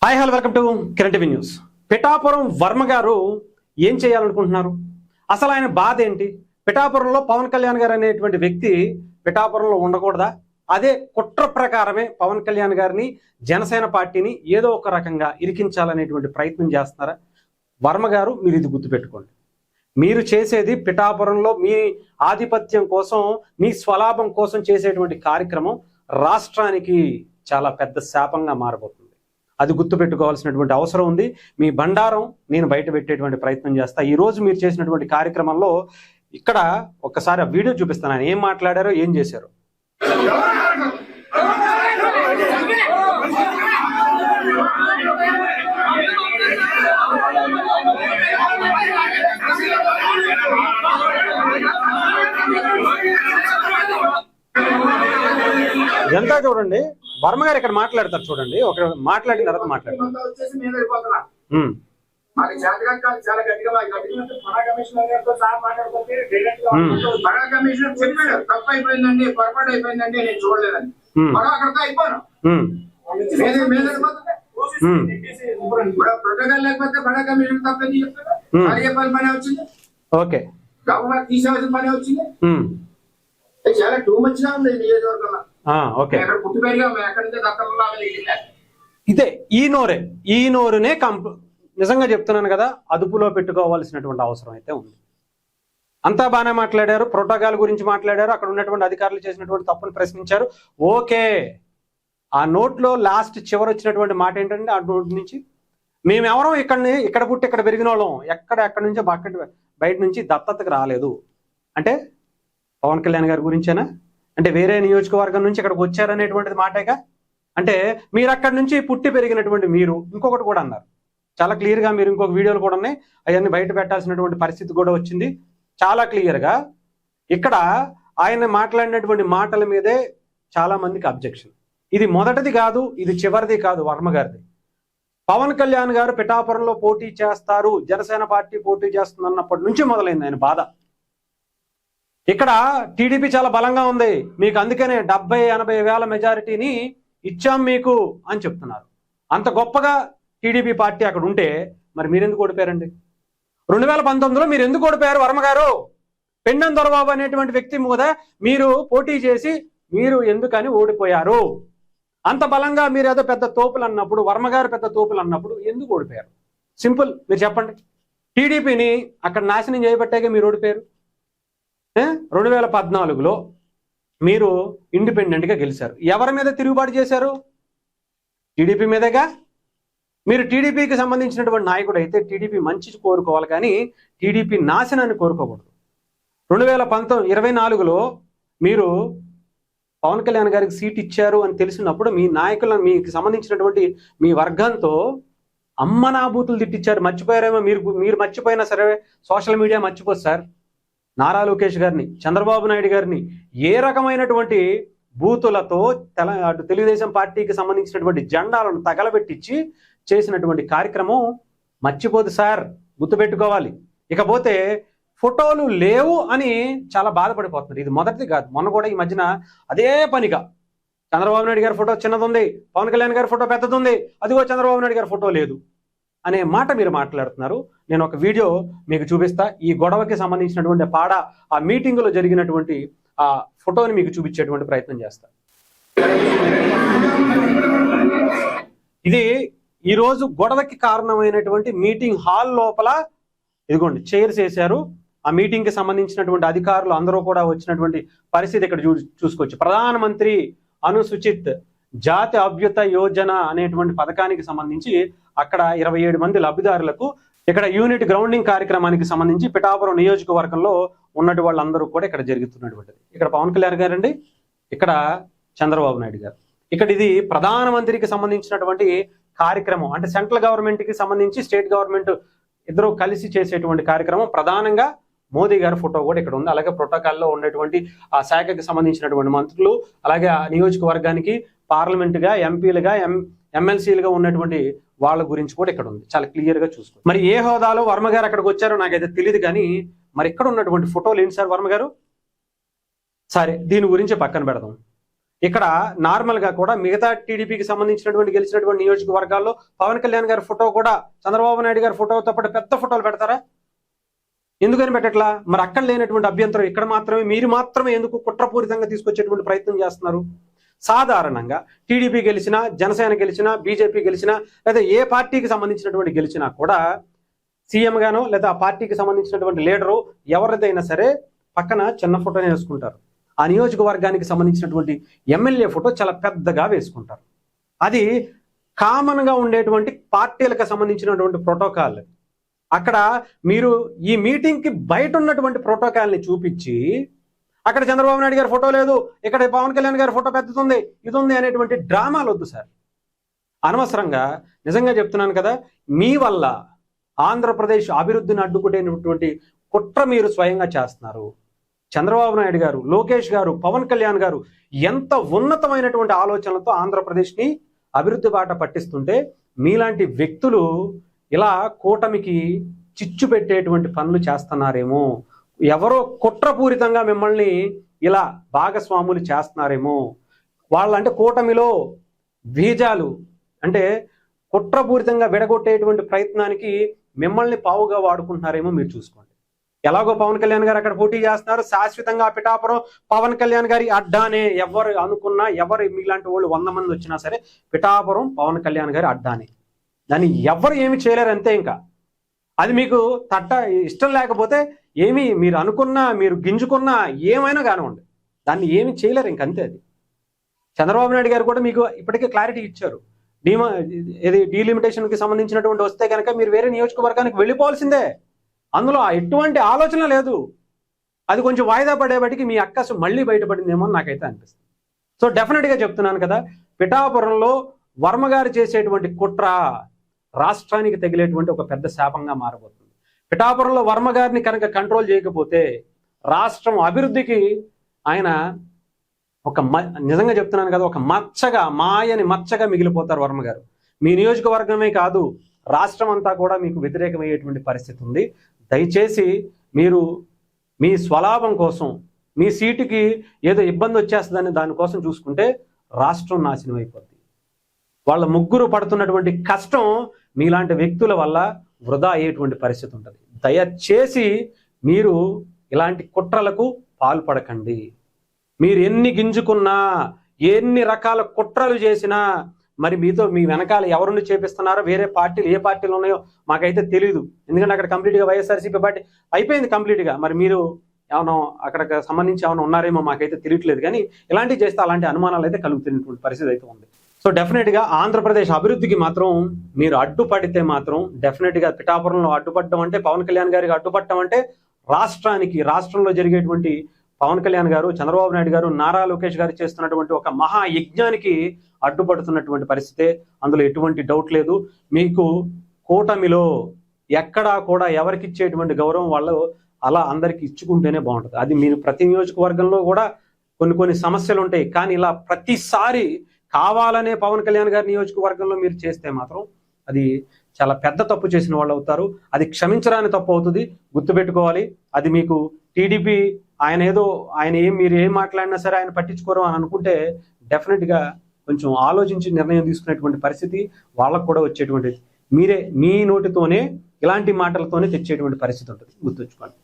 Hi hello welcome to Kiran TV news. Pithapuram Varma గారు ఏం చేయాలనుకుంటున్నారు? అసలు ఆయన బాధ ఏంటి? పిఠాపురంలో పవన్ కళ్యాణ్ గారు అనేటువంటి వ్యక్తి పిఠాపురంలో ఉండకూడదా? అదే కుట్ర ప్రకారమే పవన్ కళ్యాణ్ గారిని జనసేన పార్టీని ఏదో ఒక రకంగా ఇరికించాలనేటువంటి ప్రయత్నం చేస్తున్నారా? వర్మ గారు మీరు ఇది గుర్తుపెట్టుకోండి. మీరు చేసేది పిఠాపురంలో మీ ఆధిపత్యం కోసం, మీ స్వలాభం కోసం చేసేటువంటి కార్యక్రమం రాష్ట్రానికి చాలా పెద్ద శాపంగా మారబోతుంది. అది గుర్తుపెట్టుకోవాల్సినటువంటి అవసరం ఉంది. మీ బండారం నేను బయట పెట్టేటువంటి ప్రయత్నం చేస్తా. ఈ రోజు మీరు చేసినటువంటి కార్యక్రమంలో ఇక్కడ ఒక్కసారి ఆ వీడియో చూపిస్తాను. ఆయన ఏం మాట్లాడారో, ఏం చేశారో. ఎంత చూడండి, వర్మ గారు ఇక్కడ మాట్లాడతారు చూడండి. ఒక మాట్లాడిన తర్వాత మాట్లాడతారు. తప్పు అయిపోయిందండి, పొరపాటు అయిపోయిందండి, నేను చూడలేదండి, అక్కడితో అయిపోయాను. ప్రోటోకాల్ లేకపోతే బడా కమిషన్ తప్పని చెప్తారా? అది చెప్పాలి పని వచ్చింది. ఓకే, గవర్నమెంట్ తీసేవాల్సిన పని వచ్చింది. చాలా టూ మచ్ గా ఉంది నియోజకవర్గంలో. ఇదే ఈ నోరునే నిజంగా చెప్తున్నాను కదా, అదుపులో పెట్టుకోవాల్సినటువంటి అవసరం అయితే ఉంది. అంతా బాగానే మాట్లాడారు, ప్రోటోకాల్ గురించి మాట్లాడారు, అక్కడ ఉన్నటువంటి అధికారులు చేసినటువంటి తప్పులు ప్రశ్నించారు. ఓకే, ఆ నోట్లో లాస్ట్ చివరి వచ్చినటువంటి మాట ఏంటంటే, ఆ నోట్ నుంచి మేమెవరం ఇక్కడ పుట్టి ఇక్కడ పెరిగిన వాళ్ళం, ఎక్కడి నుంచో బయట నుంచి దత్తతకు రాలేదు అంటే పవన్ కళ్యాణ్ గారి గురించేనా? అంటే వేరే నియోజకవర్గం నుంచి ఇక్కడికి వచ్చారనేటువంటిది మాటేగా. అంటే మీరు అక్కడి నుంచి పుట్టి పెరిగినటువంటి మీరు ఇంకొకటి కూడా అన్నారు చాలా క్లియర్గా. మీరు ఇంకొక వీడియోలు కూడా ఉన్నాయి, అవన్నీ బయట పెట్టాల్సినటువంటి పరిస్థితి కూడా వచ్చింది చాలా క్లియర్గా. ఇక్కడ ఆయన మాట్లాడినటువంటి మాటల మీదే చాలా మందికి అబ్జెక్షన్. ఇది మొదటిది కాదు, ఇది చివరిది కాదు. వర్మ గారిది. పవన్ కళ్యాణ్ గారు పిఠాపురంలో పోటీ చేస్తారు, జనసేన పార్టీ పోటీ చేస్తుంది అన్నప్పటి నుంచి మొదలైంది ఆయన బాధ. ఇక్కడ టీడీపీ చాలా బలంగా ఉంది, మీకు అందుకనే 70-80 వేల మెజారిటీని ఇచ్చాం మీకు అని చెప్తున్నారు. అంత గొప్పగా టీడీపీ పార్టీ అక్కడ ఉంటే మరి మీరెందుకు ఓడిపోయారండి? 2019లో మీరు ఎందుకు ఓడిపోయారు వర్మ గారు? పెండం దొరబాబు అనేటువంటి వ్యక్తి మీద మీరు పోటీ చేసి మీరు ఎందుకని ఓడిపోయారు? అంత బలంగా మీరు ఏదో పెద్ద తోపులు అన్నప్పుడు, వర్మ గారు పెద్ద తోపులు అన్నప్పుడు ఎందుకు ఓడిపోయారు? సింపుల్, మీరు చెప్పండి. టీడీపీని అక్కడ నాశనం చేయబట్టాక మీరు ఓడిపోయారు. 2014లో మీరు ఇండిపెండెంట్గా గెలిచారు. ఎవరి మీద తిరుగుబాటు చేశారు? టీడీపీ మీదేగా. మీరు టీడీపీకి సంబంధించినటువంటి నాయకుడు అయితే టీడీపీ మంచి కోరుకోవాలి, కానీ టీడీపీ నాశనాన్ని కోరుకోకూడదు. 2024లో మీరు పవన్ కళ్యాణ్ గారికి సీట్ ఇచ్చారు అని తెలిసినప్పుడు మీ నాయకులను, మీకు సంబంధించినటువంటి మీ వర్గంతో అమ్మనాభూతులు తిట్టించారు. మర్చిపోయారేమో మీరు మర్చిపోయినా సరే సోషల్ మీడియా మర్చిపోదు సార్. నారా లోకేష్ గారిని, చంద్రబాబు నాయుడు గారిని ఏ రకమైనటువంటి బూతులతో అటు తెలుగుదేశం పార్టీకి సంబంధించినటువంటి జెండాలను తగలబెట్టించి చేసినటువంటి కార్యక్రమం మర్చిపోదు సార్, గుర్తుపెట్టుకోవాలి. ఇకపోతే ఫోటోలు లేవు అని చాలా బాధపడిపోతున్నారు. ఇది మొదటిది కాదు, మొన్న కూడా ఈ మధ్యన అదే పనిగా చంద్రబాబు నాయుడు గారి ఫోటో చిన్నది ఉంది, పవన్ కళ్యాణ్ గారి ఫోటో పెద్దది ఉంది, అదిగో చంద్రబాబు నాయుడు గారి ఫోటో లేదు అనే మాట మీరు మాట్లాడుతున్నారు. నేను ఒక వీడియో మీకు చూపిస్తా. ఈ గొడవకి సంబంధించినటువంటి ఆ మీటింగులో జరిగినటువంటి ఆ ఫోటోని మీకు చూపించేటువంటి ప్రయత్నం చేస్తా. ఇది ఈరోజు గొడవకి కారణమైనటువంటి మీటింగ్ హాల్ లోపల ఇదిగోండి చైర్స్ వేశారు. ఆ మీటింగ్ కి సంబంధించినటువంటి అధికారులు అందరూ కూడా వచ్చినటువంటి పరిస్థితి ఇక్కడ చూసుకోవచ్చు. ప్రధానమంత్రి అనుసూచిత్ జాతి అభ్యుత యోజన అనేటువంటి పథకానికి సంబంధించి అక్కడ 27 మంది లబ్ధిదారులకు ఇక్కడ యూనిట్ గ్రౌండింగ్ కార్యక్రమానికి సంబంధించి పిఠాపురం నియోజకవర్గంలో ఉన్నటువంటి వాళ్ళందరూ కూడా ఇక్కడ జరుగుతున్నటువంటిది. ఇక్కడ పవన్ కళ్యాణ్ గారండి, ఇక్కడ చంద్రబాబు నాయుడు గారు. ఇక్కడ ఇది ప్రధానమంత్రికి సంబంధించినటువంటి కార్యక్రమం. అంటే సెంట్రల్ గవర్నమెంట్కి సంబంధించి స్టేట్ గవర్నమెంట్ ఇద్దరు కలిసి చేసేటువంటి కార్యక్రమం. ప్రధానంగా మోదీ గారి ఫోటో కూడా ఇక్కడ ఉంది. అలాగే ప్రోటోకాల్లో ఉన్నటువంటి ఆ శాఖకి సంబంధించినటువంటి మంత్రులు, అలాగే ఆ నియోజకవర్గానికి పార్లమెంటుగా, ఎంపీలుగా, ఎమ్మెల్సీలుగా ఉన్నటువంటి వాళ్ళ గురించి కూడా ఇక్కడ ఉంది. చాలా క్లియర్గా చూసుకో. మరి ఏ హోదాలో వర్మ గారు అక్కడికి వచ్చారో నాకైతే తెలియదు, కానీ మరి ఇక్కడ ఉన్నటువంటి ఫోటోలు ఏంటి సార్ వర్మ గారు? సరే, దీని గురించి పక్కన పెడదాం. ఇక్కడ నార్మల్ గా కూడా మిగతా టీడీపీకి సంబంధించినటువంటి గెలిచినటువంటి నియోజకవర్గాల్లో పవన్ కళ్యాణ్ గారి ఫోటో కూడా చంద్రబాబు నాయుడు గారి ఫోటోతో పాటు పెద్ద ఫోటోలు పెడతారా? ఎందుకని పెట్టట్లా? మరి అక్కడ లేనటువంటి అభ్యంతరం ఇక్కడ మాత్రమే, మీరు మాత్రమే ఎందుకు కుట్రపూరితంగా తీసుకొచ్చేటువంటి ప్రయత్నం చేస్తున్నారు? సాధారణంగా టీడీపీ గెలిచినా, జనసేన గెలిచినా, బీజేపీ గెలిచినా, లేదా ఏ పార్టీకి సంబంధించినటువంటి గెలిచినా కూడా సీఎం గానో లేదా ఆ పార్టీకి సంబంధించినటువంటి లీడరు ఎవరిదైనా సరే పక్కన చిన్న ఫోటోనే వేసుకుంటారు. ఆ నియోజకవర్గానికి సంబంధించినటువంటి ఎమ్మెల్యే ఫోటో చాలా పెద్దగా వేసుకుంటారు. అది కామన్ గా ఉండేటువంటి పార్టీలకు సంబంధించినటువంటి ప్రోటోకాల్. అక్కడ మీరు ఈ మీటింగ్ కి బయట ఉన్నటువంటి ప్రోటోకాల్ని చూపించి అక్కడ చంద్రబాబు నాయుడు గారి ఫోటో లేదు, ఇక్కడ పవన్ కళ్యాణ్ గారి ఫోటో పెద్దది ఇది ఉంది అనేటువంటి డ్రామాలు వద్దు సార్. అనవసరంగా నిజంగా చెప్తున్నాను కదా, మీ వల్ల ఆంధ్రప్రదేశ్ అభివృద్ధిని అడ్డుకునేటువంటి కుట్ర మీరు స్వయంగా చేస్తున్నారు. చంద్రబాబు నాయుడు గారు, లోకేష్ గారు, పవన్ కళ్యాణ్ గారు ఎంత ఉన్నతమైనటువంటి ఆలోచనలతో ఆంధ్రప్రదేశ్ని అభివృద్ధి బాట పట్టిస్తుంటే మీలాంటి వ్యక్తులు ఇలా కూటమికి చిచ్చు పెట్టేటువంటి పనులు చేస్తున్నారేమో, ఎవరో కుట్రపూరితంగా మిమ్మల్ని ఇలా భాగస్వాములు చేస్తున్నారేమో, వాళ్ళంటే కూటమిలో బీజాలు అంటే కుట్రపూరితంగా విడగొట్టేటువంటి ప్రయత్నానికి మిమ్మల్ని పావుగా వాడుకుంటున్నారేమో మీరు చూసుకోండి. ఎలాగో పవన్ కళ్యాణ్ గారు అక్కడ పోటీ చేస్తున్నారు, శాశ్వతంగా పిఠాపురం పవన్ కళ్యాణ్ గారి అడ్డానే. ఎవరు అనుకున్నా, ఎవరు మీలాంటి వాళ్ళు 100 మంది వచ్చినా సరే పిఠాపురం పవన్ కళ్యాణ్ గారి అడ్డానే. దాన్ని ఎవరు ఏమి చేయలేరు అంతే. ఇంకా అది మీకు ఇష్టం లేకపోతే ఏమి మీరు అనుకున్నా, మీరు గింజుకున్నా, ఏమైనా కానివ్వండి, దాన్ని ఏమి చేయలేరు ఇంకంతే. అది చంద్రబాబు నాయుడు గారు కూడా మీకు ఇప్పటికే క్లారిటీ ఇచ్చారు. డీలిమిటేషన్కి సంబంధించినటువంటి వస్తే కనుక మీరు వేరే నియోజకవర్గానికి వెళ్ళిపోవాల్సిందే. అందులో ఎటువంటి ఆలోచన లేదు. అది కొంచెం వాయిదా పడేవాటికి మీ అక్కసు మళ్ళీ బయటపడిందేమో అని నాకైతే అనిపిస్తుంది. సో డెఫినెట్గా చెప్తున్నాను కదా, పిఠాపురంలో వర్మ గారు చేసేటువంటి కుట్ర రాష్ట్రానికి తగిలేటువంటి ఒక పెద్ద శాపంగా మారబోతుంది. పిఠాపురంలో వర్మ గారిని కనుక కంట్రోల్ చేయకపోతే రాష్ట్రం అభివృద్ధికి ఆయన నిజంగా చెప్తున్నాను కదా, ఒక మచ్చగా, మాయని మచ్చగా మిగిలిపోతారు వర్మ గారు. మీ నియోజకవర్గమే కాదు, రాష్ట్రం అంతా కూడా మీకు వ్యతిరేకమయ్యేటువంటి పరిస్థితి ఉంది. దయచేసి మీరు మీ స్వలాభం కోసం, మీ సీటుకి ఏదో ఇబ్బంది వచ్చేస్తుందని దానికోసం చూసుకుంటే రాష్ట్రం నాశనం అయిపోద్ది. వాళ్ళ ముగ్గురు పడుతున్నటువంటి కష్టం మీలాంటి వ్యక్తుల వల్ల వృధా అయ్యేటువంటి పరిస్థితి ఉంటుంది. దయచేసి మీరు ఇలాంటి కుట్రలకు పాల్పడకండి. మీరు ఎన్ని గింజుకున్నా, ఎన్ని రకాల కుట్రలు చేసినా, మరి మీతో మీ వెనకాల ఎవరిని చేపిస్తున్నారో, వేరే పార్టీలు ఏ పార్టీలు ఉన్నాయో మాకైతే తెలియదు. ఎందుకంటే అక్కడ కంప్లీట్గా వైఎస్ఆర్సీపీ పార్టీ అయిపోయింది కంప్లీట్గా. మరి మీరు ఏమన్నా అక్కడికి సంబంధించి ఏమైనా ఉన్నారేమో మాకైతే తెలియట్లేదు. కానీ ఇలాంటివి చేస్తే అలాంటి అనుమానాలు అయితే కలుగుతున్నటువంటి పరిస్థితి అయితే ఉంది. సో డెఫినెట్గా ఆంధ్రప్రదేశ్ అభివృద్ధికి మాత్రం మీరు అడ్డుపడితే మాత్రం డెఫినెట్గా పిఠాపురంలో అడ్డుపడడం అంటే, పవన్ కళ్యాణ్ గారికి అడ్డుపడటం అంటే రాష్ట్రంలో జరిగేటువంటి పవన్ కళ్యాణ్ గారు, చంద్రబాబు నాయుడు గారు, నారా లోకేష్ గారు చేస్తున్నటువంటి ఒక మహాయజ్ఞానికి అడ్డుపడుతున్నటువంటి పరిస్థితే. అందులో ఎటువంటి డౌట్ లేదు. మీకు కూటమిలో ఎక్కడా కూడా ఎవరికి ఇచ్చేటువంటి గౌరవం వాళ్ళు అలా అందరికి ఇచ్చుకుంటేనే బాగుంటుంది. అది మీరు ప్రతి నియోజకవర్గంలో కూడా కొన్ని సమస్యలు ఉంటాయి. కానీ ఇలా ప్రతిసారి కావాలనే పవన్ కళ్యాణ్ గారి నియోజకవర్గంలో మీరు చేస్తే మాత్రం అది చాలా పెద్ద తప్పు చేసిన వాళ్ళు అవుతారు. అది క్షమించరాని తప్పు అవుతుంది, గుర్తుపెట్టుకోవాలి. అది మీకు టీడీపీ మీరు ఏం మాట్లాడినా సరే ఆయన పట్టించుకోరు అని అనుకుంటే డెఫినెట్గా కొంచెం ఆలోచించి నిర్ణయం తీసుకునేటువంటి పరిస్థితి వాళ్ళకు కూడా వచ్చేటువంటిది. మీరే మీ నోటితోనే ఇలాంటి మాటలతోనే తెచ్చేటువంటి పరిస్థితి ఉంటుంది, గుర్తుంచుకోండి.